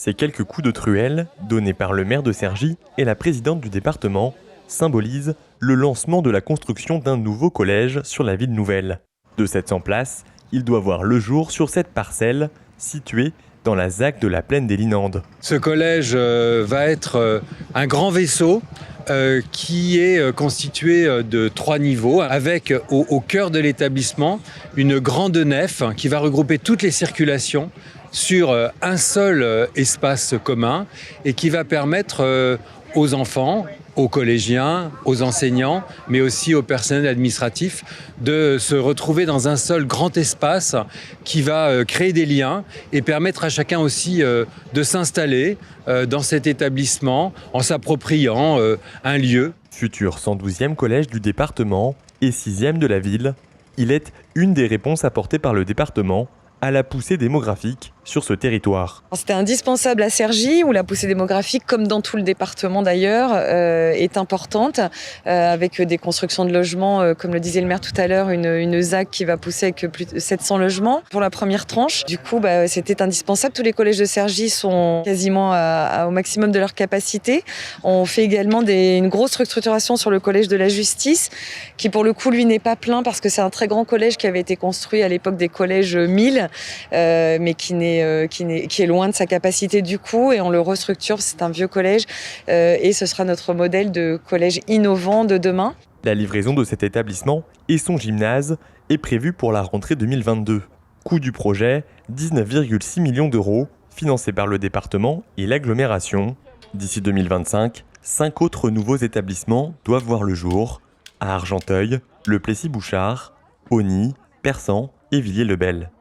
Ces quelques coups de truelle, donnés par le maire de Cergy et la présidente du département, symbolisent le lancement de la construction d'un nouveau collège sur la ville nouvelle. De 700 places, il doit voir le jour sur cette parcelle située dans la ZAC de la Plaine des Linandes. Ce collège va être un grand vaisseau qui est constitué de 3 niveaux, avec au cœur de l'établissement une grande nef qui va regrouper toutes les circulations sur un seul espace commun et qui va permettre aux enfants, aux collégiens, aux enseignants, mais aussi au personnel administratif, de se retrouver dans un seul grand espace qui va créer des liens et permettre à chacun aussi de s'installer dans cet établissement en s'appropriant un lieu. Futur 112e collège du département et 6e de la ville, il est une des réponses apportées par le département à la poussée démographique sur ce territoire. C'était indispensable à Cergy, où la poussée démographique, comme dans tout le département d'ailleurs, est importante, avec des constructions de logements, comme le disait le maire tout à l'heure, une ZAC qui va pousser avec plus de 700 logements pour la première tranche. Du coup, c'était indispensable. Tous les collèges de Cergy sont quasiment au maximum de leur capacité. On fait également une grosse restructuration sur le collège de la Justice, qui pour le coup, lui, n'est pas plein parce que c'est un très grand collège qui avait été construit à l'époque des collèges 1000, mais qui est loin de sa capacité du coup, et on le restructure. C'est un vieux collège et ce sera notre modèle de collège innovant de demain. La livraison de cet établissement et son gymnase est prévue pour la rentrée 2022. Coût du projet, 19,6 millions d'euros, financé par le département et l'agglomération. D'ici 2025, 5 autres nouveaux établissements doivent voir le jour à Argenteuil, Le Plessis-Bouchard, Osny, Persan et Villiers-le-Bel.